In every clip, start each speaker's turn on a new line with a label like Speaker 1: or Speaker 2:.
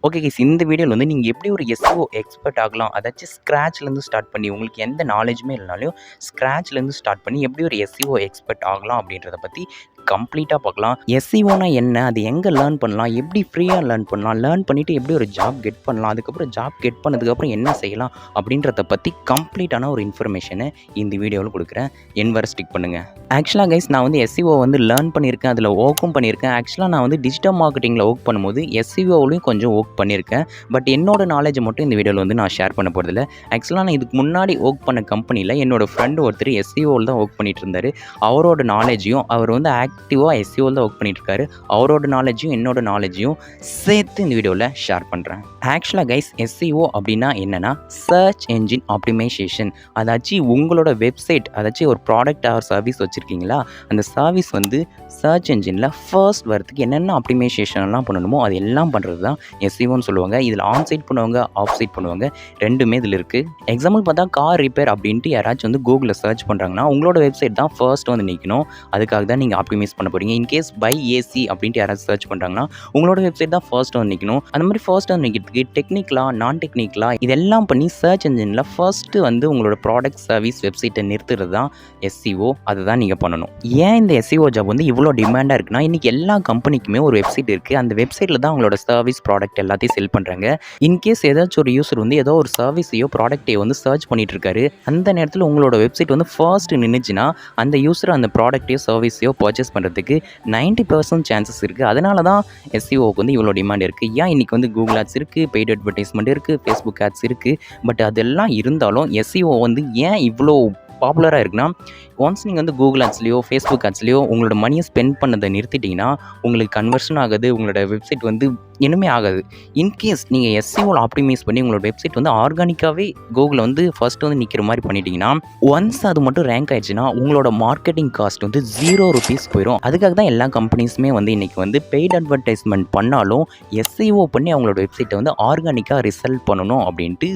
Speaker 1: Okay guys, இந்த வீடியோவில் வந்து நீங்கள் எப்படி ஒரு எஸ்இஓ எக்ஸ்பர்ட் ஆகலாம், அதாச்சும் ஸ்க்ராட்ச்லேருந்து ஸ்டார்ட் பண்ணி உங்களுக்கு எந்த நாலேஜுமே இல்லைனாலும் ஸ்க்ராட்ச்லேருந்து ஸ்டார்ட் பண்ணி எப்படி ஒரு எஸ்இஓ எக்ஸ்பர்ட் ஆகலாம் அப்படின்றத பற்றி கம்ப்ளீட்டாக பார்க்கலாம். எஸ்இஓனா என்ன, அது எங்கே லேர்ன் பண்ணலாம், எப்படி ஃப்ரீயாக லேர்ன் பண்ணலாம், லேர்ன் பண்ணிவிட்டு எப்படி ஒரு ஜாப் கெட் பண்ணலாம், அதுக்கப்புறம் ஜாப் கெட் பண்ணதுக்கப்புறம் என்ன செய்யலாம் அப்படின்றத பற்றி கம்ப்ளீட்டான ஒரு இன்ஃபர்மேஷனை இந்த வீடியோவில் கொடுக்குறேன். என் வர ஸ்டிக் பண்ணுங்கள். ஆக்சுவலாக கைஸ், நான் வந்து எஸ்இஓ வந்து லேர்ன் பண்ணியிருக்கேன், அதில் ஒர்க்கும் பண்ணியிருக்கேன். ஆக்சுவலாக நான் வந்து டிஜிட்டல் மார்க்கெட்டிங்கில் ஒர்க் பண்ணும்போது எஸ்இஓலையும் கொஞ்சம் ஒர்க் பண்ணியிருக்கேன். பட் என்னோட நாலேஜை மட்டும் இந்த வீடியோவில் வந்து நான் ஷேர் பண்ண போகிறதில்ல. ஆக்சுவலாக நான் இதுக்கு முன்னாடி ஒர்க் பண்ண கம்பெனியில் என்னோட ஃப்ரெண்டு ஒருத்தர் எஸ்இஓவில் தான் ஒர்க் பண்ணிட்டு இருந்தார். அவரோட நாலேஜையும், அவர் வந்து ஆக்டிவாக எஸ்இஓவில் தான் ஒர்க் பண்ணிட்டு இருக்காரு, அவரோட நாலேஜையும் என்னோட நாலேஜையும் சேர்த்து இந்த வீடியோவில் ஷேர் பண்ணுறேன். ஆக்சுவலாக கைஸ், எஸ்இஓ அப்படின்னா என்னென்னா சர்ச் என்ஜின் ஆப்டிமைசேஷன். அதாச்சும் உங்களோட வெப்சைட், அதாச்சும் ஒரு ப்ராடக்ட் ஆர் சர்வீஸ் வச்சுருக்கீங்களா, அந்த சர்வீஸ் வந்து சர்ச் என்ஜினில் ஃபர்ஸ்ட் வரதுக்கு என்னென்ன ஆப்டிமைசேஷன்லாம் பண்ணணுமோ அது எல்லாம் பண்ணுறது தான் எஸ்இஓன்னு சொல்லுவாங்க. இதில் ஆன் சைட் பண்ணுவாங்க, ஆஃப் சைட் பண்ணுவாங்க, ரெண்டுமே இதில் இருக்குது. எக்ஸாம்பிள் பார்த்தா கார் ரிப்பேர் அப்படின்ட்டு யாராச்சும் வந்து கூகுளில் சர்ச் பண்ணுறாங்கன்னா உங்களோட வெப்சைட் தான் ஃபர்ஸ்ட் வந்து நிற்கணும். அதுக்காக தான் நீங்கள் ஆப்டிமைஸ் பண்ண போகிறீங்க. இன்கேஸ் பை ஏசி அப்படின்ட்டு யாராச்சும் சர்ச் பண்ணுறாங்கன்னா உங்களோட வெப்சைட் தான் ஃபர்ஸ்ட் வந்து நிற்கணும். அந்த மாதிரி ஃபர்ஸ்ட் வந்து நிற்கிறதுக்கு டெக்னிக்கலாக, நான் டெக்னிக்கலாக இதெல்லாம் பண்ணி சர்ச் என்ஜினில் ஃபர்ஸ்ட்டு வந்து உங்களோட ப்ராடக்ட், சர்வீஸ், வெப்சைட்டை நிறுத்துறது தான் எஸ்இஓ. அதை தான் நீங்கள் பண்ணணும். ஏன் இந்த எஸ்இஓ ஜாப் வந்து இவ்வளோ டிமாண்டாக இருக்குன்னா, இன்றைக்கி எல்லா கம்பெனிக்குமே ஒரு வெப்சைட் இருக்குது. அந்த வெப்சைட்டில் தான் அவங்களோட சர்வீஸ், ப்ராடக்ட் எல்லாத்தையும் செல் பண்ணுறாங்க. இன்கேஸ் ஏதாச்சும் ஒரு யூசர் வந்து ஏதோ ஒரு சர்வீஸையோ ப்ராடக்டையோ வந்து சர்ச் பண்ணிட்டு இருக்காரு, அந்த நேரத்தில் உங்களோட வெப்சைட் வந்து ஃபர்ஸ்ட் நின்றுச்சுன்னா அந்த யூசர் அந்த ப்ராடக்டையோ சர்வீஸையோ பர்ச்சேஸ் பண்ணுறதுக்கு 90% சான்சஸ் இருக்குது. அதனால தான் எஸ்இஓக்கு வந்து இவ்வளோ டிமாண்ட் இருக்குது. ஏன் இன்றைக்கி வந்து கூகுள் ஆட்ஸ் இருக்குது, பெய்டு அட்வர்டைஸ்மெண்ட் இருக்குது, ஃபேஸ்புக் ஆட்ஸ் இருக்குது. பட் அதெல்லாம் இருந்தாலும் எஸ்இஓ வந்து ஏன் இவ்வளோ பாப்புலராக இருக்குன்னா, ஒன்ஸ் நீங்கள் வந்து கூகுள் ஆட்ஸ்லையோ ஃபேஸ்புக் ஆட்ஸ்லையோ உங்களோட மணியை ஸ்பெண்ட் பண்ணதை நிறுத்திட்டிங்கன்னா உங்களுக்கு கன்வர்ஷன் ஆகாது, உங்களோட வெப்சைட் வந்து இனிமே ஆகாது. இன்கேஸ் நீங்கள் எஸ்இஓவில் ஆப்டிமைஸ் பண்ணி உங்களோட வெப்சைட் வந்து ஆர்கானிக்காகவே கூகுளில் வந்து ஃபர்ஸ்ட் வந்து நிற்கிற மாதிரி பண்ணிட்டீங்கன்னா, ஒன்ஸ் அது மட்டும் ரேங்க் ஆயிடுச்சுன்னா உங்களோட மார்க்கெட்டிங் காஸ்ட் வந்து ₹0 போயிடும். அதுக்காக தான் எல்லா கம்பெனிஸுமே வந்து இன்றைக்கி வந்து பெய்ட் அட்வர்டைஸ்மெண்ட் பண்ணாலும் எஸ்இஓ பண்ணி அவங்களோட வெப்சைட்டை வந்து ஆர்கானிக்காக ரிசல்ட் பண்ணணும் அப்படின்ட்டு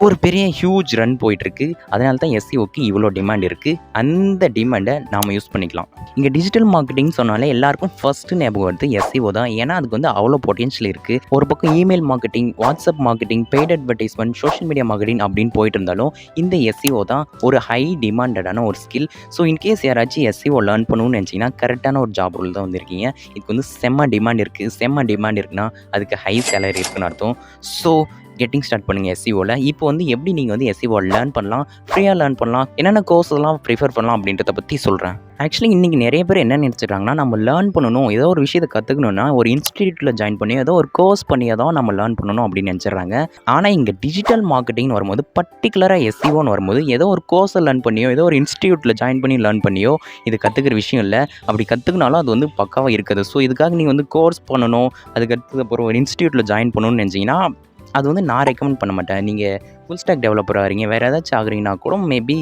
Speaker 1: ஒரு பெரிய ஹியூஜ் ரன் போயிட்டுருக்கு. அதனால தான் எஸ்இஓக்கு இவ்வளோ டிமாண்ட் இருக்குது. அந்த டிமாண்டை நாம் யூஸ் பண்ணிக்கலாம். இங்கே டிஜிட்டல் மார்க்கெட்டிங் சொன்னாலே எல்லாருக்கும் ஃபஸ்ட்டு ஞாபகம் வருது எஸ்இஓ தான். ஏன்னா அதுக்கு வந்து அவ்வளோ பொட்டென்ஷியல் இருக்குது. ஒரு பக்கம் email marketing, WhatsApp marketing, paid advertisement, social media marketing அப்படின்னு போயிட்டு இருந்தாலும் இந்த எஸ்இஓ தான் ஒரு ஹை டிமாண்டடான ஒரு ஸ்கில். ஸோ இன்கேஸ் யாராச்சும் எஸ்இஓ லேர்ன் பண்ணணும்னு நினச்சிங்கன்னா கரெக்டான ஒரு ஜாப் ரோல் தான் வந்திருக்கீங்க. இதுக்கு வந்து செம்ம டிமாண்ட் இருக்குது. செம்ம டிமாண்ட் இருக்குன்னா அதுக்கு ஹை சேலரி இருக்குன்னு அர்த்தம். ஸோ கெட்டிங் ஸ்டார்ட் பண்ணுங்கள் எஸ்இஓவில். இப்போ வந்து எப்படி நீங்கள் வந்து எஸ்இஓ லேர்ன் பண்ணலாம், ஃப்ரீயாக லேர்ன் பண்ணலாம், என்னென்ன கோர்ஸ்லாம் ப்ரிஃபர் பண்ணலாம் அப்படின்றத பற்றி சொல்கிறேன். ஆக்சுவலி இன்றைக்கி நிறைய பேர் என்ன நினச்சிட்றாங்கன்னா, நம்ம லேர்ன் பண்ணணும், ஏதோ ஒரு விஷயத்தை கற்றுக்கணுன்னா ஒரு இன்ஸ்டிடியூட்டில் ஜாயின் பண்ணி ஏதோ ஒரு கோர்ஸ் பண்ணியே தான் நம்ம லேர்ன் பண்ணணும் அப்படின்னு நினச்சிட்றாங்க. ஆனால் இங்கே டிஜிட்டல் மார்க்கெட்டிங்னு வரும்போது, பர்டிகுலராக எஸ்இஓன்னு வரும்போது ஏதோ ஒரு கோர்ஸை லேர்ன் பண்ணியோ ஏதோ ஒரு இன்ஸ்டிடியூட்டில் ஜாயின் பண்ணி லேர்ன் பண்ணியோ இது கற்றுக்கிற விஷயம் இல்லை. அப்படி கற்றுக்கினாலும் அது வந்து பக்காவாக இருக்குது. ஸோ இதுக்காக நீங்கள் வந்து கோர்ஸ் பண்ணணும், அதுக்கடுத்து அப்புறம் ஒரு இன்ஸ்டிடியூட்டில் ஜாயின் பண்ணணும்னு நினச்சிங்கன்னா அது வந்து நான் ரெக்கமெண்ட் பண்ண மாட்டேன். நீங்கள் ஃபுல் ஸ்டாக் டெவலப்பர் ஆகிறீங்க, வேறு ஏதாச்சும் ஆகுறீங்கன்னா கூட மேபி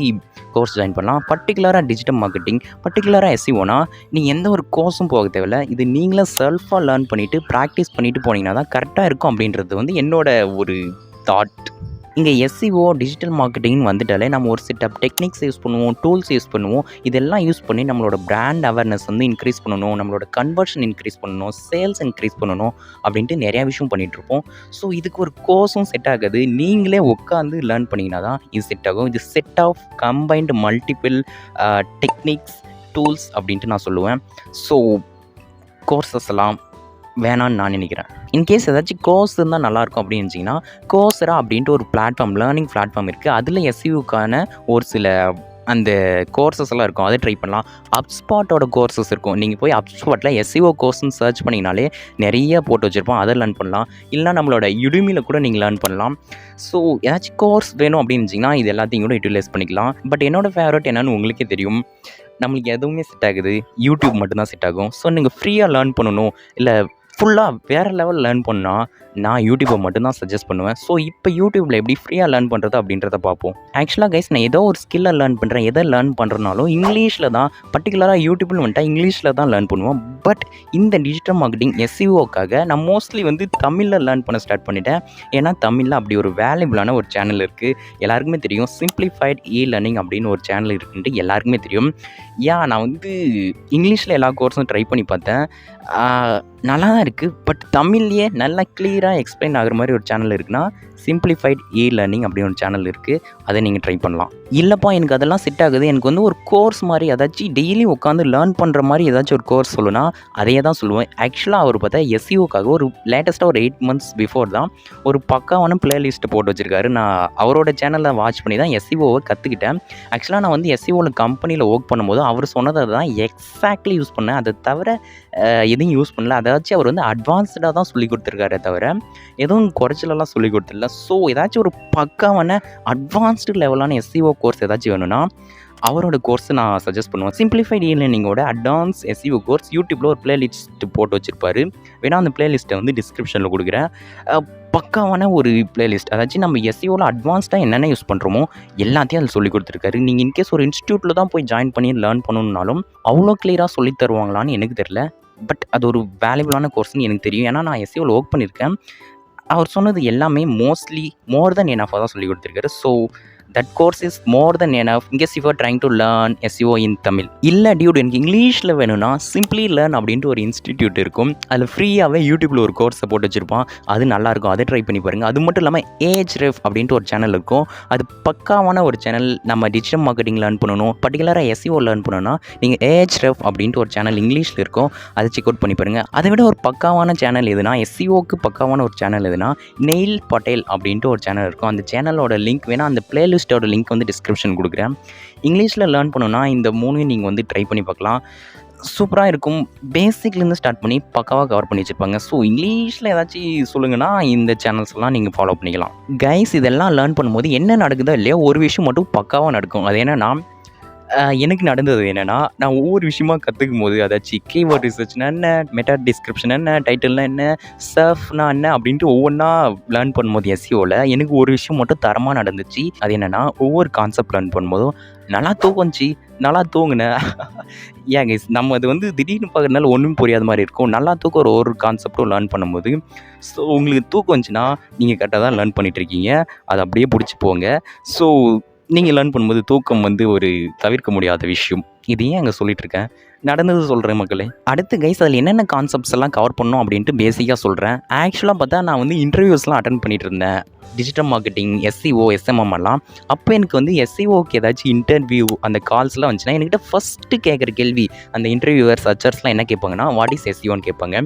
Speaker 1: கோர்ஸ் ஜாயின் பண்ணலாம். பர்டிகுலராக டிஜிட்டல் மார்க்கெட்டிங், பர்டிகுலராக எஸ்இஓனா நீங்கள் எந்த ஒரு கோர்ஸும் போக தேவையில்லை. இது நீங்களே செல்ஃபாக லேர்ன் பண்ணிவிட்டு ப்ராக்டிஸ் பண்ணிவிட்டு போனீங்கன்னா தான் கரெக்டாக இருக்கும் அப்படின்றது வந்து என்னோட ஒரு தாட். இங்கே எஸ்இஓ டிஜிட்டல் மார்க்கெட்டிங் வந்துட்டாலே நம்ம ஒரு செட் ஆஃப் டெக்னிக்ஸ் யூஸ் பண்ணுவோம், டூல்ஸ் யூஸ் பண்ணுவோம். இதெல்லாம் யூஸ் பண்ணி நம்மளோட பிராண்ட் அவேர்னஸ் வந்து இன்க்ரீஸ் பண்ணணும், நம்மளோட கன்வர்ஷன் இன்க்ரீஸ் பண்ணணும், சேல்ஸ் இன்க்ரீஸ் பண்ணணும் அப்படின்ட்டு நிறையா விஷயம் பண்ணிகிட்ருப்போம். ஸோ இதுக்கு ஒரு கோர்ஸும் செட் ஆகாது. நீங்களே உட்காந்து லேர்ன் பண்ணிங்கன்னா தான் இது செட் ஆகும். இது set of combined multiple techniques, tools அப்படின்ட்டு நான் சொல்லுவேன். ஸோ கோர்ஸஸ் எல்லாம் வேணான்னு நான் நினைக்கிறேன். இன்கேஸ் ஏதாச்சும் கோர்ஸ் இருந்தால் நல்லாயிருக்கும் அப்படின்னு நினச்சிங்கன்னா, கோர்ஸரா அப்படின்ட்டு ஒரு பிளாட்ஃபார்ம், லேர்னிங் பிளாட்ஃபார்ம் இருக்குது. அதில் எஸ்இஓக்கான ஒரு சில அந்த கோர்சஸ் எல்லாம் இருக்கும், அதை ட்ரை பண்ணலாம். அப்ஸ்பாட்டோட கோர்சஸ் இருக்கும். நீங்கள் போய் அப்ஸ்பாட்டில் எஸ்இஓ கோர்ஸ்ன்னு சர்ச் பண்ணிங்கனாலே நிறைய போட்டு வச்சுருப்போம், அதை லேர்ன் பண்ணலாம். இல்லைனா நம்மளோட யுடிமியில் கூட நீங்கள் லேர்ன் பண்ணலாம். ஸோ ஏதாச்சும் கோர்ஸ் வேணும் அப்படின்னு இருந்துச்சிங்கன்னா இது எல்லாத்தையும் கூட யூட்டிலைஸ் பண்ணிக்கலாம். பட் என்னோடய ஃபேவரட் என்னென்னு உங்களுக்கே தெரியும், நம்மளுக்கு எதுவுமே செட் ஆகுது, யூடியூப் மட்டும்தான் செட் ஆகும். ஸோ நீங்கள் ஃப்ரீயாக லேர்ன் பண்ணணும், இல்லை ஃபுல்லாக வேறு லெவல் லேர்ன் பண்ணால் நான் யூடியூப்பை மட்டும்தான் சஜஸ்ட் பண்ணுவேன். ஸோ இப்போ யூடியூப்பில் எப்படி ஃப்ரீயாக லேர்ன் பண்ணுறது அப்படின்றத பார்ப்போம். ஆக்சுவலாக கைஸ், நான் ஏதோ ஒரு ஸ்கில்லை லேர்ன் பண்ணுறேன், எதை லேர்ன் பண்ணுறனாலும் இங்கிலீஷில் தான், பர்டிகுலராக யூடியூப்னு வந்துட்டால் இங்கிலீஷில் தான் லேர்ன் பண்ணுவோம். பட் இந்த டிஜிட்டல் மார்க்கெட்டிங் எஸ்இஓக்காக நான் மோஸ்ட்லி வந்து தமிழில் லேர்ன் பண்ண ஸ்டார்ட் பண்ணிட்டேன். ஏன்னா தமிழில் அப்படி ஒரு வேல்யூபிளான ஒரு சேனல் இருக்குது. எல்லாருக்குமே தெரியும், சிம்பிளிஃபைட் லேர்னிங் அப்படின்னு ஒரு சேனல் இருக்குன்ட்டு எல்லாருக்குமே தெரியும். நான் வந்து இங்கிலீஷில் எல்லா கோர்ஸும் ட்ரை பண்ணி பார்த்தேன், நல்லா தான் இருக்குது. பட் தமிழ்லேயே நல்லா கிளியராக எக்ஸ்பிளைன் ஆகிற மாதிரி ஒரு சேனல் இருக்குன்னா சிம்பிளிஃபைட் லேர்னிங் அப்படின்னு ஒரு சேனல் இருக்குது. அதை நீங்கள் ட்ரை பண்ணலாம். இல்லைப்பா எனக்கு அதெல்லாம் செட் ஆகுது, எனக்கு வந்து ஒரு கோர்ஸ் மாதிரி ஏதாச்சும் டெய்லி உட்காந்து லேர்ன் பண்ணுற மாதிரி ஏதாச்சும் ஒரு கோர்ஸ் சொல்லுன்னா அதையே தான் சொல்லுவேன். ஆக்சுவலாக அவர் பார்த்தா எஸ்இஓக்காக ஒரு லேட்டஸ்ட்டாக ஒரு 8 months பிஃபோர் தான் ஒரு பக்காவான பிளேலிஸ்ட்டு போட்டு வச்சுருக்காரு. நான் அவரோட சேனலில் வாட்ச் பண்ணி தான் எஸ்இஓவை கற்றுக்கிட்டேன். ஆக்சுவலாக நான் வந்து எஸ்இஓவில் கம்பெனியில் ஒர்க் பண்ணும்போது அவர் சொன்னதை தான் எக்ஸாக்ட்லி யூஸ் பண்ணேன். அதை தவிர எதையும் யூஸ் பண்ணல. அதாச்சும் அவர் வந்து அட்வான்ஸ்டாக தான் சொல்லி கொடுத்துருக்காரே தவிர எதுவும் குறைச்சலெல்லாம் சொல்லி கொடுத்துடல. ஸோ ஏதாச்சும் ஒரு பக்காவான அட்வான்ஸ்டு லெவலான எஸ்இஓ கோர்ஸ் ஏதாச்சும் வேணும்னா அவரோட கோர்ஸை நான் சஜஸ்ட் பண்ணுவேன். சிம்பிளிஃபைட் லேர்னிங்கோட அட்வான்ஸ் எஸ்இஓ கோர்ஸ் யூடியூப்பில் ஒரு பிளேலிஸ்ட் போட்டு வச்சுருப்பாரு. வேணால் அந்த பிளேலிஸ்ட்டை வந்து டிஸ்கிரிப்ஷனில் கொடுக்குறேன். பக்காவான ஒரு பிளேலிஸ்ட். அதாச்சும் நம்ம எஸ்இஓவில் அட்வான்ஸ்டாக என்னென்ன யூஸ் பண்ணுறோமோ எல்லாத்தையும் அதில் சொல்லி கொடுத்துருக்காரு. நீங்கள் இன்கேஸ் ஒரு இன்ஸ்டியூட்டில் தான் போய் ஜாயின் பண்ணி லேர்ன் பண்ணணுன்னாலும் அவ்வளோ கிளியராக சொல்லி தருவாங்களான்னு எனக்கு தெரியல. பட் அது ஒரு வேல்யூபிளான கோர்ஸ்னு எனக்கு தெரியும். ஏன்னா நான் எஸ்இஓவில் ஒர்க் பண்ணியிருக்கேன். அவர் சொன்னது எல்லாமே மோஸ்ட்லி மோர் தென் எனஃபாக தான் சொல்லி கொடுத்துருக்காரு. So that course is more than enough in case you are trying to learn SEO in Tamil. இல்லை டியூட் எனக்கு இங்கிலீஷில் வேணும்னா சிம்பிளி லேர்ன் அப்படின்ட்டு ஒரு இன்ஸ்டிடியூட் இருக்கும். அதில் ஃப்ரீயாகவே யூடியூப்பில் ஒரு கோர்ஸை போட்டு வச்சுருப்பான். அது நல்லாயிருக்கும், அதை ட்ரை பண்ணி பாருங்கள். அது மட்டும் இல்லாமல் ஏஹ்ரெஃப் அப்படின்ட்டு ஒரு சேனல் இருக்கும். அது பக்காவான ஒரு சேனல். நம்ம டிஜிட்டல் மார்க்கெட்டிங் லேர்ன் பண்ணணும், பர்டிகுலராக எஸ்இஓ லேர்ன் பண்ணணும்னா நீங்கள் ஏஹ்ரெஃப் அப்படின்ட்டு ஒரு சேனல் இங்கிலீஷில் இருக்கும். அதை செக் அவுட் பண்ணி பாருங்கள். அதை விட ஒரு பக்காவான சேனல் எதுனா எஸ்இஓக்கு பக்காவான ஒரு சேனல் எதுனா நெயில் பட்டேல் அப்படின்ட்டு ஒரு சேனல் இருக்கும். அந்த சேனலோட லிங்க் வேணால் அந்த பிளேலிஸ்ட்டோட லிங்க் வந்து டிஸ்கிரிப்ஷன் கொடுக்குறேன். இங்கிலீஷில் லேர்ன் பண்ணணும்னா இந்த 3 நீங்கள் வந்து ட்ரை பண்ணி பார்க்கலாம். சூப்பராக இருக்கும். பேசிக்லேருந்து ஸ்டார்ட் பண்ணி பக்காவாக கவர் பண்ணி வச்சுருப்பாங்க. ஸோ இங்கிலீஷில் ஏதாச்சும் சொல்லுங்கன்னா இந்த சேனல்ஸ்லாம் நீங்கள் ஃபாலோ பண்ணிக்கலாம். கைஸ் இதெல்லாம் லேர்ன் பண்ணும்போது என்ன நடக்குதோ இல்லையோ ஒரு விஷயம் மட்டும் பக்காவாக நடக்கும். அது என்னென்னா எனக்கு நடந்தது என்னென்னா நான் ஒவ்வொரு விஷயமா கற்றுக்கும் போது அதாச்சும் கீவேர்ட் ரிசர்ச்னா என்ன, மெட்டா டிஸ்கிரிப்ஷன் என்ன, டைட்டில்னா என்ன, சர்ஃப்னா என்ன அப்படின்ட்டு ஒவ்வொன்றா லேர்ன் பண்ணும்போது எஸ்இஓவில் எனக்கு ஒரு விஷயம் மட்டும் தரமாக நடந்துச்சு. அது என்னென்னா ஒவ்வொரு கான்செப்ட் லேர்ன் பண்ணும்போதும் நல்லா தூங்குச்சு, நல்லா தூங்குனேன். ஏன் கைஸ் நம்ம அது வந்து திடீர்னு பார்க்குறதுனால ஒன்றும் புரியாத மாதிரி இருக்கும். நல்லா தூக்கம் ஒரு கான்செப்டும் லேர்ன் பண்ணும்போது ஸோ உங்களுக்கு தூக்கம் வந்துச்சுன்னா நீங்கள் கரெக்டாக தான் லேர்ன் பண்ணிகிட்ருக்கீங்க. அதை அப்படியே பிடிச்சி போங்க. ஸோ நீங்கள் லேர்ன் பண்ணும்போது தூக்கம் வந்து ஒரு தவிர்க்க முடியாத விஷயம். இது ஏன் அங்கே சொல்லிகிட்ருக்கேன், நடந்தது சொல்கிறேன் மக்களே. அடுத்து கைஸ் அதில் என்னென்ன கான்செப்ட்ஸ் எல்லாம் கவர் பண்ணணும் அப்படின்ட்டு பேசிக்காக சொல்கிறேன். ஆக்சுவலாக பார்த்தா நான் வந்து இன்டர்வியூஸ்லாம் அட்டன் பண்ணிகிட்டு இருந்தேன். டிஜிட்டல் மார்க்கெட்டிங், எஸ்இஓ, எஸ்எம்எம் எல்லாம். அப்போ எனக்கு வந்து எஸ்இஓக்கு ஏதாச்சும் இன்டர்வியூ அந்த கால்ஸ்லாம் வந்துச்சுன்னா என்கிட்ட ஃபஸ்ட்டு கேட்குற கேள்வி அந்த இன்டர்வியூவர் சர்ச்சர்ஸ்லாம் என்ன கேட்பாங்கன்னா வாட் இஸ் எஸ்இஓன்னு கேட்பாங்க.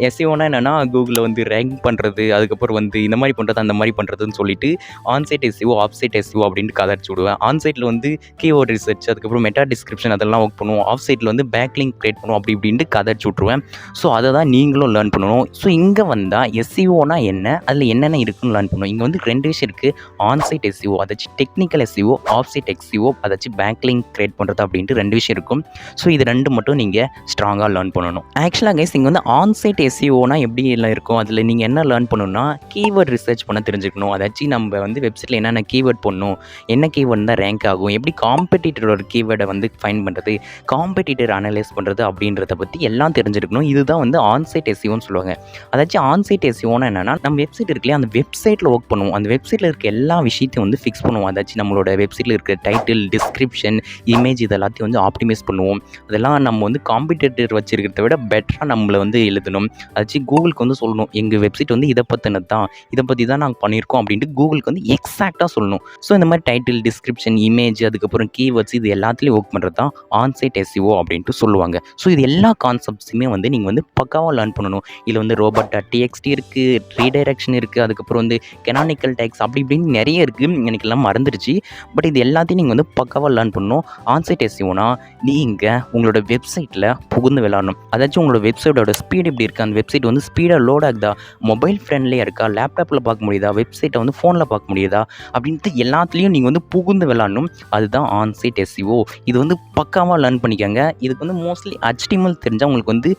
Speaker 1: எஸ்இஓனா என்னென்னா கூகுளில் வந்து ரேங்க் பண்ணுறது, அதுக்கப்புறம் வந்து இந்த மாதிரி பண்ணுறது அந்த மாதிரி பண்ணுறதுன்னு சொல்லிட்டு ஆன்சைட் எஸ்இஓ, ஆஃப்சைட் எஸ்இஓ அப்படின்ட்டு கதறிச்சு விடுவேன். ஆன்சைட்டில் வந்து கீவேர்ட் ரிசர்ச், அதுக்கப்புறம் மெட்டா டிஸ்கிரிப்ஷன் அதெல்லாம் ஒர்க் பண்ணுவோம். ஆஃப் சைட்டில் வந்து பேக்லிங்க் கிரியேட் பண்ணுவோம் அப்படி இப்படின்ட்டு கதறிச்சு விட்ருவேன். ஸோ அதை தான் நீங்களும் லேர்ன் பண்ணணும். ஸோ இங்கே வந்தால் எஸ்இஓனா என்ன, அதில் என்னென்ன இருக்குன்னு லேர்ன் பண்ணணும். இங்கே வந்து 2 விஷயம் இருக்குது. ஆன்சைட் எஸ்இஓ அதாச்சும் டெக்னிக்கல் எஸ்இஓ, ஆஃப்சைட் எஸ்இஓ அதாச்சும் பேக்லிங்க் கிரியேட் பண்ணுறது அப்படின்ட்டு 2 விஷயம் இருக்கும். ஸோ இது 2 மட்டும் நீங்கள் ஸ்ட்ராங்காக லேர்ன் பண்ணணும். ஆக்சுவலாக கைஸ் இங்கே வந்து ஆன்சைட் எஸ்இஓனா எப்படி எல்லாம் இருக்கும், அதில் நீங்கள் என்ன லேர்ன் பண்ணணும்னா கீவேர்ட் ரிசர்ச் பண்ண தெரிஞ்சுக்கணும். அதாச்சும் நம்ம வந்து வெப்சைட்டில் என்னென்ன கீவேர்ட் பண்ணணும், என்ன கீவேர்ட் தான் ரேங்க் ஆகும், எப்படி காம்படிட்டரோட கீவேர்டை வந்து ஃபைண்ட் பண்ணுறது, காம்படிட்டர் அனலைஸ் பண்ணுறது அப்படின்றத பற்றி எல்லாம் தெரிஞ்சிருக்கணும். இதுதான் வந்து ஆன்சைட் எஸ்இஓன்னு சொல்லுவாங்க. அதாச்சும் ஆன்சைட் எஸ்இஓனா என்னென்னா நம்ம வெப்சைட் இருக்குல்லையா, அந்த வெப்சைட்டில் ஒர்க் பண்ணுவோம். அந்த வெப்சைட்டில் இருக்க எல்லா விஷயத்தையும் வந்து ஃபிக்ஸ் பண்ணுவோம். அதாச்சும் நம்மளோட வெப்சைட்டில் இருக்க டைட்டில், டிஸ்கிரிப்ஷன், இமேஜ் இது எல்லாத்தையும் வந்து ஆப்டிமைஸ் பண்ணுவோம். அதெல்லாம் நம்ம வந்து காம்படிட்டர் வச்சுருக்கிறத விட பெட்டராக நம்மளை வந்து எழுதணும். அதாச்சும் கூகுளுக்கு வந்து சொல்லணும் எங்கள் வெப்சைட் வந்து இதை பற்றினது தான், இதை பற்றி தான் நாங்கள் பண்ணியிருக்கோம் அப்படின்ட்டு கூகுளுக்கு வந்து எக்ஸாக்டாக சொல்லணும். ஸோ இந்த மாதிரி டைட்டில், டிஸ்கிரிப்ஷன், இமேஜ், அதுக்கப்புறம் கீவேர்ட்ஸ் இது எல்லாத்துலேயும் ஒர்க் பண்ணுறது தான் ஆன்சைட் எஸ்இஓ அப்படின்ட்டு சொல்லுவாங்க. ஸோ இது எல்லா கான்செப்ட்ஸுமே வந்து நீங்கள் வந்து பக்காவாக லேர்ன் பண்ணணும். இதில் வந்து ரோபோட்.txt இருக்குது, ரீடைரக்ஷன் இருக்குது, அதுக்கப்புறம் வந்து கெனானிக்கல் டேக்ஸ் அப்படி இப்படின்னு நிறைய இருக்குது. எனக்கு எல்லாம் மறந்துடுச்சு. பட் இது எல்லாத்தையும் நீங்கள் வந்து பக்காவாக லேர்ன் பண்ணணும். ஆன்சைட் எஸ்இஓனா நீங்கள் உங்களோட வெப்சைட்டில் புகுந்து விளாடணும். அதாச்சும் உங்களோட வெப்சைட்டோட ஸ்பீட் எப்படி இருக்குது, அந்த வெப்சைட் வந்து ஸ்பீடாக லோட் ஆகுதா, மொபைல் ஃப்ரெண்ட்லியாக இருக்கா, லேப்டாப்பில் பார்க்க முடியுதா, வெப்சைட்டை வந்து ஃபோனில் பார்க்க முடியுதா அப்படின்ட்டு எல்லாத்துலேயும் நீங்கள் வந்து புகுந்து விளாடணும். அதுதான் ஆன்சைட் எஸ்இஓ. இது வந்து பக்காவாக லேர்ன் பண்ணிக்கோங்க. இதுக்கு வந்து மோஸ்ட்லி HTML தெரிஞ்சால் உங்களுக்கு வந்து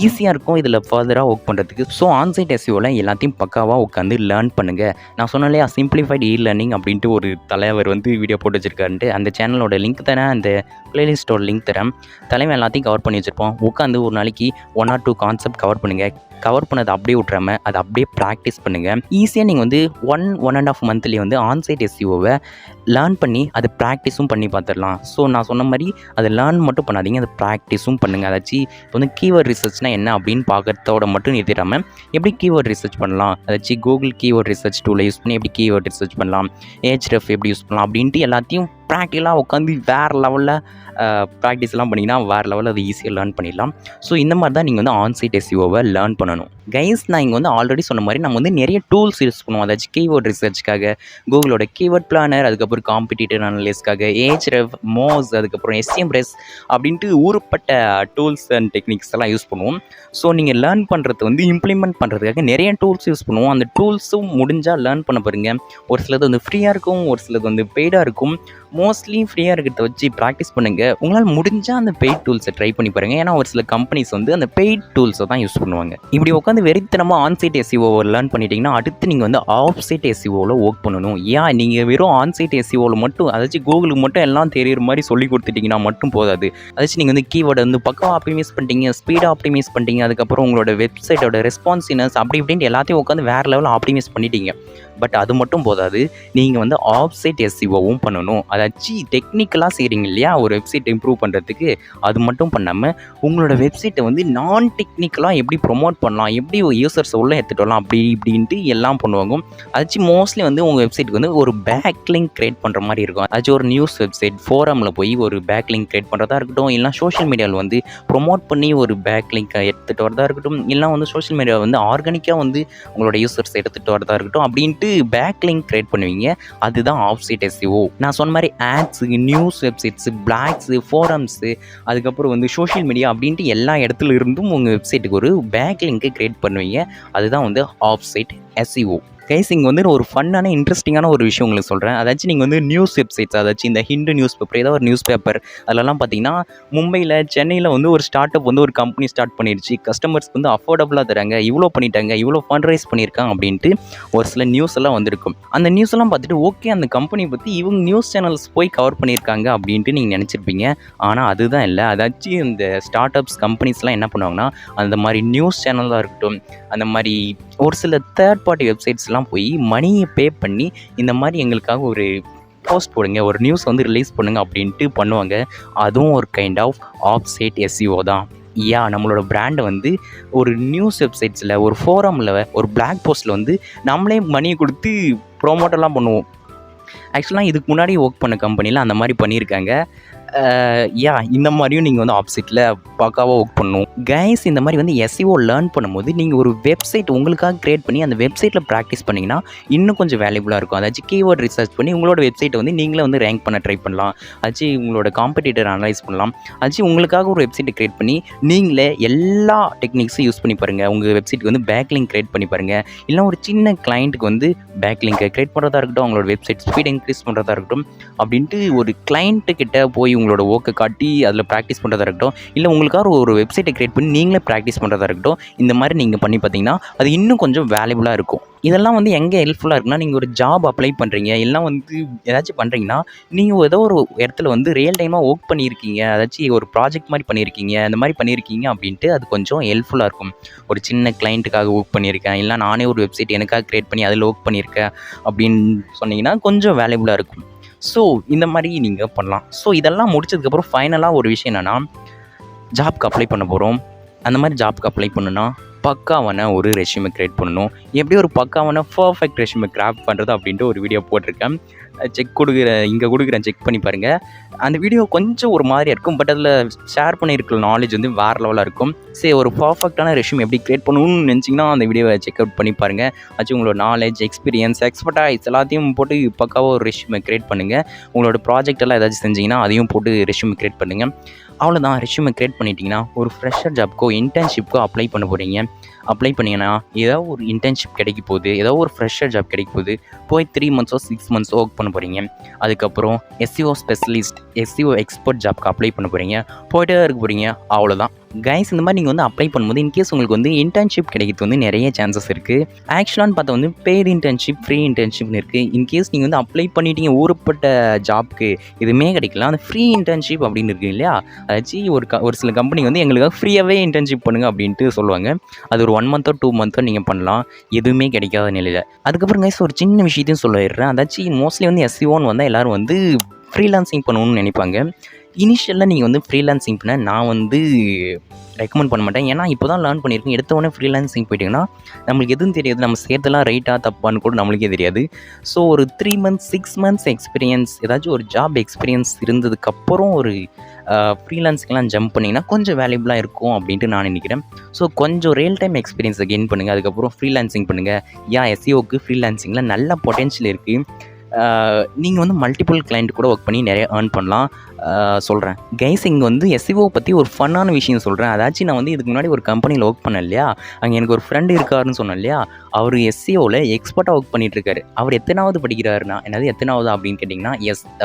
Speaker 1: ஈஸியாக இருக்கும் இதில் ஃபர்தராக ஒர்க் பண்ணுறதுக்கு. ஸோ ஆன்சைட் எஸ்இஓவில் எல்லாத்தையும் பக்காவாக உட்காந்து லேர்ன் பண்ணுங்கள். நான் சொன்னேன் இல்லையா சிம்பிளிஃபைட் லேர்னிங் அப்படின்ட்டு ஒரு தலைவர் வந்து வீடியோ போட்டு வச்சுருக்காருன்ட்டு, அந்த சேனலோட லிங்க் தரேன், அந்த பிளேலிஸ்ட்டோட லிங்க் தரேன். தலைவன் எல்லாத்தையும் கவர் பண்ணி வச்சுருப்போம். உட்காந்து ஒரு நாளைக்கு 1 or 2 கான்செப்ட் கவர் பண்ணுங்கள். கவர் பண்ணதை அப்படியே விட்றாம அதை அப்படியே ப்ராக்டிஸ் பண்ணுங்கள். ஈஸியாக நீங்கள் வந்து 1.5 மந்த்லேயே வந்து ஆன்சைட் எஸ்இஓவை லேர்ன் பண்ணி அதை ப்ராக்டிஸும் பண்ணி பார்த்துடலாம். ஸோ நான் சொன்ன மாதிரி அதை லேர்ன் மட்டும் பண்ணாதீங்க, அதை ப்ராக்டிஸும் பண்ணுங்கள். அதாச்சு இப்போ வந்து கீவேர்ட் ரிசர்ச்னா என்ன அப்படின்னு பார்க்கறதோட மட்டும் நிறுத்திடாமல் எப்படி கீவேர்ட் ரிசர்ச் பண்ணலாம், அதாச்சு கூகுள் கீவேர்ட் ரிசர்ச் டூலை யூஸ் பண்ணி எப்படி கீவேர்ட் ரிசர்ச் பண்ணலாம், Ahrefs எப்படி யூஸ் பண்ணலாம் அப்படின்ட்டு எல்லாத்தையும் ப்ராக்டிக்கலாக உட்காந்து வேறு லெவலில் ப்ராக்டிஸ்லாம் பண்ணிங்கன்னா வேறு லெவலில் அது ஈஸியாக லேர்ன் பண்ணிடலாம். ஸோ இந்த மாதிரி தான் நீங்கள் வந்து ஆன்சைட் எஸ்இஓவை லேர்ன் பண்ணணும். கைஸ், நான் இங்கே வந்து ஆல்ரெடி சொன்ன மாதிரி நம்ம வந்து நிறைய டூல்ஸ் யூஸ் பண்ணுவோம். அதாச்சும் கீவேர்ட் ரிசர்ச்சுக்காக கூகுளோட கீவேர்ட் பிளானர், அதுக்கப்புறம் காம்படிட்டிவ் அனலிஸ்ட்காக Ahrefs, Moz, அதுக்கப்புறம் SEMrush அப்படின்ட்டு ஊருப்பட்ட டூல்ஸ் அண்ட் டெக்னிக்ஸ் எல்லாம் யூஸ் பண்ணுவோம். ஸோ நீங்கள் லேர்ன் பண்ணுறது வந்து இம்ப்ளிமெண்ட் பண்ணுறதுக்காக நிறைய டூல்ஸ் யூஸ் பண்ணுவோம். அந்த டூல்ஸும் முடிஞ்சால் லேர்ன் பண்ண பாருங்க. ஒரு சிலது வந்து ஃப்ரீயாக இருக்கும், ஒரு சிலது வந்து பெய்டாக இருக்கும். மோஸ்ட்லி ஃப்ரீயாக இருக்கிறத வச்சு ப்ராக்டிஸ் பண்ணுங்கள். உங்களால் முடிஞ்சால் அந்த பெய்ட் டூல்ஸை ட்ரை பண்ணி பாருங்கள். ஏன்னா ஒரு சில கம்பெனிஸ் வந்து அந்த பெய்ட் டூல்ஸை தான் யூஸ் பண்ணுவாங்க. இப்படி உட்காந்து வெறித்தனமாக ஆன்சைட் எஸ்இஓவை லேர்ன் பண்ணிட்டீங்கன்னா அடுத்து நீங்கள் வந்து ஆஃப் சைட் எஸ்இஓவில் ஒர்க் பண்ணணும். ஏன் நீங்கள் வெறும் ஆன்சைட் எஸ்இஓவில் மட்டும் அதாச்சும் கூகுளுக்கு மட்டும் எல்லாம் தெரியுற மாதிரி சொல்லி கொடுத்துட்டிங்கன்னா மட்டும் போதாது. அதாச்சும் நீங்கள் வந்து கீவேர்டை வந்து பக்காவாக ஆப்டிமைஸ் பண்ணிட்டீங்க, ஸ்பீடாக ஆப்டிமைஸ் பண்ணிட்டீங்க, அதுக்கப்புறம் உங்களோட வெப்சைட்டோட ரெஸ்பான்சிவ்னஸ் அப்படி இப்படின்ட்டு எல்லாத்தையும் உட்காந்து வேறு லெவலில் ஆப்டிமைஸ் பண்ணிட்டீங்க. பட் அது மட்டும் போதாது, நீங்கள் வந்து ஆஃப் சைட் எஸ்இஓவும் பண்ணணும். அதாச்சும் டெக்னிக்கலாக செய்கிறீங்க இல்லையா ஒரு வெப்சைட் இம்ப்ரூவ் பண்ணுறதுக்கு, அது மட்டும் பண்ணாமல் உங்களோட வெப்சைட்டை வந்து நான் டெக்னிக்கலாக எப்படி ப்ரொமோட் பண்ணலாம், எப்படி யூசர்ஸ் உள்ளே எடுத்துகிட்டு வரலாம் அப்படி இப்படின்ட்டு எல்லாம் பண்ணுவாங்க. அதாச்சும் மோஸ்ட்லி வந்து உங்கள் வெப்சைட்டுக்கு வந்து ஒரு பேக் லிங்க் க்ரியேட் பண்ணுற மாதிரி இருக்கும். அதாச்சும் ஒரு நியூஸ் வெப்சைட் ஃபோரமில் போய் ஒரு பேக் லிங்க் க்ரியேட் பண்ணுறதா இருக்கட்டும், இல்லை சோஷியல் மீடியாவில் வந்து ப்ரொமோட் பண்ணி ஒரு பேக் லிங்க் எடுத்துகிட்டு வரதா இருக்கட்டும், இல்லை வந்து சோஷியல் மீடியாவில் வந்து ஆர்கானிக்காக வந்து உங்களோட யூசர்ஸ் எடுத்துகிட்டு வரதா இருக்கட்டும் அப்படின்ட்டு பேக் லிங்க் கிரியேட் பண்ணுவீங்க. அதுதான் ஆஃப் சைட் எஸ்இஓ. நான் சொன்ன மாதிரி ads, news websites, blogs, forums, அதுக்கப்புறம் வந்து சோஷியல் மீடியா அப்படின்ட்டு எல்லா இடத்துல இருந்தும் உங்கள் வெப்சைட்டுக்கு ஒரு பேக் லிங்க்கை கிரியேட் பண்ணுவீங்க. அதுதான் வந்து ஆஃப் சைட் எஸ்இஓ. கைஸ், இங்கே வந்து ஒரு ஃபன்னான இன்ட்ரெஸ்டிங்கான ஒரு விஷயம் உங்களுக்கு சொல்கிறேன். அதாச்சும் நீங்கள் வந்து நியூஸ் வெப்சைட்ஸ், அதாச்சும் இந்த ஹிந்து நியூஸ் பேப்பர், ஏதாவது ஒரு நியூஸ் பேப்பர் அதிலலாம் பார்த்தீங்கன்னா மும்பையில், சென்னையில் வந்து ஒரு ஸ்டார்ட் அப் வந்து ஒரு கம்பெனி ஸ்டார்ட் பண்ணிடுச்சு. கஸ்டமர்ஸ்க்கு வந்து அஃபோர்டபுளாக தராங்க, இவ்வளோ பண்ணிட்டாங்க, இவ்வளோ ஃபண்ட் ரைஸ் பண்ணியிருக்காங்க அப்படின்ட்டு ஒரு சில நியூஸ் எல்லாம் வந்திருக்கும். அந்த நியூஸ் எல்லாம் பார்த்துட்டு ஓகே அந்த கம்பெனி பற்றி இவங்க நியூஸ் சேனல்ஸ் போய் கவர் பண்ணியிருக்காங்க அப்படின்ட்டு நீங்கள் நினச்சிருப்பீங்க. ஆனால் அதுதான் இல்லை. அதாச்சும் இந்த ஸ்டார்ட் அப்ஸ் கம்பெனிஸ்லாம் என்ன பண்ணுவாங்கன்னா அந்த மாதிரி நியூஸ் சேனலாக இருக்கட்டும், அந்த மாதிரி ஒரு சில தேர்ட் பார்ட்டி வெப்சைட்ஸ்லாம் போய் மணியை பே பண்ணி இந்த மாதிரி எங்களுக்காக ஒரு போஸ்ட் போடுங்க, ஒரு நியூஸ் வந்து ரிலீஸ் பண்ணுங்க அப்படின்ட்டு பண்ணுவாங்க. அதுவும் ஒரு கைண்ட் ஆஃப் சைட் எஸ்இஓ தான். நம்மளோட பிராண்டை வந்து ஒரு நியூஸ் வெப்சைட்ஸில், ஒரு ஃபோரமில், ஒரு பிளாக் போஸ்ட்டில் வந்து நம்மளே மணியை கொடுத்து ப்ரோமோட்டெல்லாம் பண்ணுவோம். ஆக்சுவலாக இதுக்கு முன்னாடி ஒர்க் பண்ண கம்பெனியில் அந்த மாதிரி பண்ணியிருக்காங்க. இந்த மாதிரியும் நீங்கள் வந்து ஆப்சைட்டில் பக்காவாக ஒர்க் பண்ணணும். கைஸ், இந்த மாதிரி வந்து எஸ்இஓ லேர்ன் பண்ணும்போது நீங்கள் ஒரு வெப்சைட் உங்களுக்காக க்ரியேட் பண்ணி அந்த வெப்சைட்டில் ப்ராக்டிஸ் பண்ணிங்கன்னா இன்னும் கொஞ்சம் வேல்யூபுளாக இருக்கும். அதாச்சும் கீவேர்ட் ரிசர்ச் பண்ணி உங்களோட வெப்சைட்டை வந்து நீங்களே வந்து ரேங்க் பண்ண ட்ரை பண்ணலாம். அதாச்சும் உங்களோட காம்படிட்டர் அனலைஸ் பண்ணலாம். அதாச்சும் உங்களுக்காக ஒரு வெப்சைட்டை க்ரியேட் பண்ணி நீங்களே எல்லா டெக்னிக்ஸும் யூஸ் பண்ணி பாருங்கள். உங்கள் வெப்சைட்டுக்கு வந்து பேக் லிங்க் க்ரியேட் பண்ணி பாருங்கள். இல்லை ஒரு சின்ன கிளைண்ட்டுக்கு வந்து பேக் லிங்கை க்ரியேட் பண்ணுறதா இருக்கட்டும், அவங்களோட வெப்சைட் ஸ்பீட் இன்க்ரீஸ் பண்ணுறதா இருக்கட்டும் அப்படின்ட்டு ஒரு கிளைண்ட்டுக்கிட்ட போய் உங்களோட ஒர்க்கை காட்டி அதில் ப்ராக்டிஸ் பண்ணுறதா இருக்கட்டும், இல்லை உங்களுக்காக ஒரு வெப்சைட்டை க்ரியேட் பண்ணி நீங்களே ப்ராக்டிஸ் பண்ணுறதா இருக்கட்டும், இந்த மாதிரி நீங்கள் பண்ணி பார்த்தீங்கன்னா அது இன்னும் கொஞ்சம் வேல்யூபுளாக இருக்கும். இதெல்லாம் வந்து எங்கே ஹெல்ப்ஃபுல்லாக இருக்குன்னா, நீங்கள் ஒரு ஜாப் அப்ளை பண்ணுறீங்க, எல்லாம் வந்து ஏதாச்சும் பண்ணுறீங்கன்னா நீங்கள் ஏதோ ஒரு இடத்துல வந்து ரியல் டைமாக ஒர்க் பண்ணியிருக்கீங்க, ஏதாச்சும் ஒரு ப்ராஜெக்ட் மாதிரி பண்ணியிருக்கீங்க, அந்த மாதிரி பண்ணியிருக்கீங்க அப்படின்ட்டு அது கொஞ்சம் ஹெல்ப்ஃபுல்லாக இருக்கும். ஒரு சின்ன கிளைண்ட்டுக்காக ஒர்க் பண்ணியிருக்கேன், இல்லை நானே ஒரு வெப்சைட் எனக்காக க்ரியேட் பண்ணி அதில் ஒர்க் பண்ணியிருக்கேன் அப்படின்னு சொன்னீங்கன்னா கொஞ்சம் வேல்யூபுளாக இருக்கும். ஸோ இந்த மாதிரி நீங்கள் பண்ணலாம். ஸோ இதெல்லாம் முடிச்சதுக்கப்புறம் ஃபைனலாக ஒரு விஷயம் என்னென்னா, ஜாப்க்கு அப்ளை பண்ண போகிறோம். அந்த மாதிரி ஜாப்க்கு அப்ளை பண்ணுன்னா பக்காவான ஒரு ரெஸ்யூமை க்ரியேட் பண்ணணும். எப்படி ஒரு பக்காவான பர்ஃபெக்ட் ரெஸ்யூமை கிராஃப்ட் பண்ணுறது அப்படின்ட்டு ஒரு வீடியோ போட்டிருக்கேன். இங்கே கொடுக்குறேன், செக் பண்ணி பாருங்கள். அந்த வீடியோ கொஞ்சம் ஒரு மாதிரியாக இருக்கும், பட் அதில் ஷேர் பண்ணியிருக்கிற நாலேஜ் வந்து வேறு லெவலாக இருக்கும். சரி, ஒரு பர்ஃபெக்டான ரெஸ்யூம் எப்படி க்ரியேட் பண்ணணும்னு நினச்சிங்கன்னா அந்த வீடியோவை செக் அவுட் பண்ணி பாருங்கள். ஆச்சு உங்களோட நாலேஜ், எக்ஸ்பீரியன்ஸ், எக்ஸ்பர்டைஸ் எல்லாத்தையும் போட்டு பக்காவாக ஒரு ரெஸ்யூமை க்ரியேட் பண்ணுங்கள். உங்களோட ப்ராஜெக்ட் எல்லாம் ஏதாச்சும் செஞ்சிங்கன்னா அதையும் போட்டு ரெஸ்யூமை க்ரியேட் பண்ணுங்கள். அவ்வளோதான். ரெஸ்யூமை க்ரியேட் பண்ணிட்டீங்கன்னா ஒரு ஃப்ரெஷர் ஜாப்க்கோ இன்டர்ன்ஷிப்க்கோ அப்ளை பண்ண போகிறீங்க. அப்ளை பண்ணிங்கன்னா ஏதோ ஒரு இன்டர்ன்ஷிப் கிடைக்க போகுது, ஏதோ ஒரு ஃப்ரெஷர் ஜாப் கிடைக்க போகுது. போய் 3 மந்த்ஸோ 6 மந்த்ஸோ ஒர்க் பண்ண போகிறீங்க. அதுக்கப்புறம் எஸ்இஓ ஸ்பெஷலிஸ்ட், எஸ்இஓ எக்ஸ்பர்ட் ஜாப்க்கு அப்ளை பண்ண போகிறீங்க. போய்ட்டே இருக்க போகிறீங்க. அவ்வளோதான் கைஸ். இந்த மாதிரி நீங்கள் வந்து அப்ளை பண்ணும்போது இன்கேஸ் உங்களுக்கு வந்து இன்டர்ன்ஷிப் கிடைக்கிறது வந்து நிறைய சான்சஸ் இருக்குது. ஆக்சுவலான்னு பார்த்தா வந்து பெய்டு இன்டர்ன்ஷிப், ஃப்ரீ இன்டர்ன்ஷிப்னு இருக்குது. இன்கேஸ் நீங்கள் வந்து அப்ளை பண்ணிட்டீங்க ஊறப்பட்ட ஜாப்க்கு எதுவுமே கிடைக்கல, அந்த ஃப்ரீ இன்டர்ன்ஷிப் அப்படின்னு இருக்குது இல்லையா, அதாச்சும் ஒரு சில கம்பெனி வந்து எங்களுக்காக ஃப்ரீயாகவே இன்டர்ன்ஷிப் பண்ணுங்கள் அப்படின்ட்டு சொல்லுவாங்க. அது ஒரு 1 மந்த்தோ 2 மந்த்தோ நீங்கள் பண்ணலாம், எதுவுமே கிடைக்காத நிலையில். அதுக்கப்புறம் கைஸ் ஒரு சின்ன விஷயத்தையும் சொல்லிடுறேன். அதாச்சும் மோஸ்ட்லி வந்து எஸ்இஓன்னு வந்தால் எல்லோரும் வந்து ஃப்ரீலான்சிங் பண்ணணும்னு நினைப்பாங்க. இனிஷியலாக நீங்கள் வந்து ஃப்ரீலான்சிங் பண்ண நான் வந்து ரெக்கமெண்ட் பண்ண மாட்டேன். ஏன்னா இப்போ தான் லேர்ன் பண்ணியிருக்கேன். எடுத்த உடனே ஃப்ரீலான்சிங் போயிட்டிங்கன்னா நம்மளுக்கு எதுவும் தெரியாது. நம்ம சேர்த்தெல்லாம் ரைட்டாக தப்பான்னு கூட நம்மளுக்கே தெரியாது. ஸோ ஒரு 3 மந்த்ஸ் 6 மந்த்ஸ் எக்ஸ்பீரியன்ஸ், ஏதாச்சும் ஒரு ஜாப் எக்ஸ்பீரியன்ஸ் இருந்ததுக்கப்புறம் ஒரு ஃப்ரீலான்சிங்லாம் ஜம்ப் பண்ணிங்கன்னா கொஞ்சம் வேல்யூபிளாக இருக்கும் அப்படின்ட்டு நான் நினைக்கிறேன். ஸோ கொஞ்சம் ரியல் டைம் எக்ஸ்பீரியன்ஸை கெயின் பண்ணுங்கள். அதுக்கப்புறம் ஃப்ரீலான்சிங் பண்ணுங்கள். எஸ்இஓக்கு ஃப்ரீலான்சிங்கில் நல்ல பொட்டென்ஷியல் இருக்குது. நீங்கள் வந்து மல்டிபிள் கிளைண்ட் கூட ஒர்க் பண்ணி நிறைய ஏர்ன் பண்ணலாம் சொல்கிறேன். கைஸ் இங்கே வந்து எஸ்இஓ பற்றி ஒரு ஃபன்னான விஷயம் சொல்கிறேன். அதாச்சும் நான் வந்து இதுக்கு முன்னாடி ஒரு கம்பெனியில் ஒர்க் பண்ணேன் இல்லையா, அங்கே எனக்கு ஒரு ஃப்ரெண்டு இருக்காருன்னு சொன்னேன் இல்லையா, அவர் எஸ்இஓவில் எக்ஸ்பர்ட்டாக ஒர்க் பண்ணிகிட்ருக்காரு. அவர் எத்தனாவது படிக்கிறாருன்னா, என்னது எத்தனாவது அப்படின்னு கேட்டிங்கன்னா,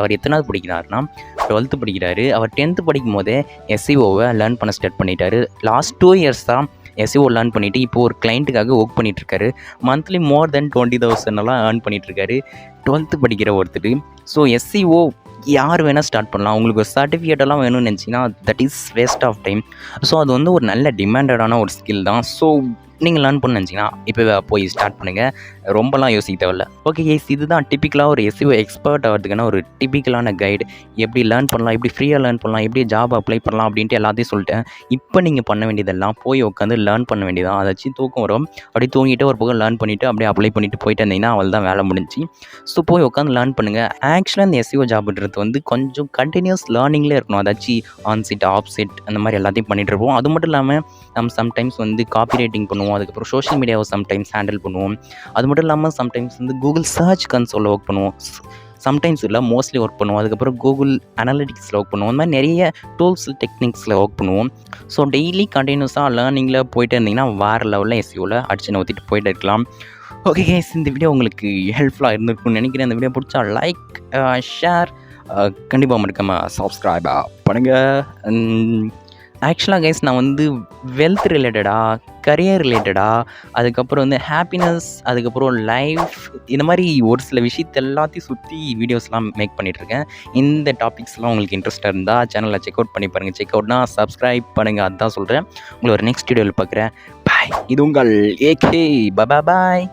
Speaker 1: அவர் எத்தனாவது படிக்கிறாருன்னா 12th படிக்கிறாரு. அவர் 10th படிக்கும் போதே எஸ்இஓவை லேர்ன் பண்ண ஸ்டார்ட் பண்ணிட்டாரு. லாஸ்ட் 2 இயர்ஸ் தான் எஸ்இஓ லேர்ன் பண்ணிவிட்டு இப்போது ஒரு கிளைண்ட்டுக்காக ஒர்க் பண்ணிகிட்ருக்காரு. மந்த்லி மோர் தென் 20,000 ஏர்ன் பண்ணிகிட்ருக்காரு 12th படிக்கிற ஒருத்தர். ஸோ எஸ்இஓ யார் வேணால் ஸ்டார்ட் பண்ணலாம். உங்களுக்கு ஒரு சர்டிஃபிகேட்டெல்லாம் வேணும்னு நினச்சிங்கன்னா that is waste of time. So அது வந்து ஒரு நல்ல டிமாண்டடான ஒரு ஸ்கில் தான். ஸோ நீங்கள் லேர்ன் பண்ண நினச்சிங்கன்னா இப்போ போய் ஸ்டார்ட் பண்ணுங்கள், ரொம்பலாம் யோசிக்க தேவையில்ல. ஓகே கைஸ், இதுதான் டிப்பிக்கலாக ஒரு எஸ்இஓ எக்ஸ்பர்ட் ஆகிறதுக்கான ஒரு டிப்பிக்கலான கைடு. எப்படி லேர்ன் பண்ணலாம், எப்படி ஃப்ரீயாக லேர்ன் பண்ணலாம், எப்படி ஜாப் அப்ளை பண்ணலாம் அப்படின்ட்டு எல்லாத்தையும் சொல்லிட்டேன். இப்போ நீங்கள் பண்ண வேண்டியதெல்லாம் போய் உட்காந்து லேர்ன் பண்ண வேண்டியதான். அதாச்சும் தூக்கம் வரும், அப்படியே தூங்கிட்டு ஒரு பக்கம் லேர்ன் பண்ணிவிட்டு அப்படியே அப்ளை பண்ணிவிட்டு போயிட்டு இருந்தீங்கன்னா அவள் தான் வேலை முடிஞ்சு. ஸோ போய் உட்காந்து லேர்ன் பண்ணுங்கள். ஆக்சுவலாக இந்த எஸ்இஓ ஜாப்ன்றது வந்து கொஞ்சம் கண்டினியூஸ் லேர்னிங்லேயே இருக்கணும். அதாச்சும் ஆன்சைட் ஆப்சைட் அந்த மாதிரி எல்லாத்தையும் பண்ணிகிட்டு இருப்போம். அது மட்டும் இல்லாமல் நம்ம சம்டைம்ஸ் வந்து காப்பி ரைட்டிங் பண்ணுவோம். அதுக்கப்புறம் சோஷியல் மீடியாவை சம்டைம்ஸ் ஹேண்டில் பண்ணுவோம். அது மட்டும் இல்லாமல் சம்டைம்ஸ் வந்து கூகுள் சர்ச் கன்சோலில் ஒர்க் பண்ணுவோம். சம்டைம்ஸ் இல்லை, மோஸ்ட்லி ஒர்க் பண்ணுவோம். அதுக்கப்புறம் கூகுள் அனலிட்டிக்ஸில் ஒர்க் பண்ணுவோம். அந்த மாதிரி நிறைய டூல்ஸ் டெக்னிக்ஸில் ஒர்க் பண்ணுவோம். ஸோ டெய்லி கண்டினியூஸாக லேர்னிங்கில் போயிட்டு இருந்தீங்கன்னா வேறு லெவலில் எஸ்இஓவில் அடிச்சு நோத்திட்டு போயிட்டு இருக்கலாம். ஓகே கைஸ், இந்த வீடியோ உங்களுக்கு ஹெல்ப்ஃபுல்லாக இருந்திருக்கும்னு நினைக்கிறேன். இந்த வீடியோ பிடிச்சா லைக், ஷேர், கண்டிப்பாக மறக்காமல் சப்ஸ்கிரைப் பண்ணுங்கள். ஆக்சுவலாக கைஸ் நான் வந்து வெல்த் ரிலேட்டடாக, கரியர் ரிலேட்டடாக, அதுக்கப்புறம் வந்து ஹாப்பினஸ், அதுக்கப்புறம் லைஃப், இந்த மாதிரி ஒரு சில விஷயத்த எல்லாத்தையும் சுற்றி வீடியோஸ்லாம் மேக் பண்ணிகிட்ருக்கேன். இந்த டாபிக்ஸ்லாம் உங்களுக்கு இன்ட்ரெஸ்ட்டாக இருந்தால் சேனலில் செக் அவுட் பண்ணி பாருங்கள். செக் அவுட்னா சப்ஸ்கிரைப் பண்ணுங்கள், அதுதான் சொல்கிறேன். உங்களை ஒரு நெக்ஸ்ட் வீடியோவில் பார்க்குறேன். பாய். இது உங்கள் ஏகே. பாய்.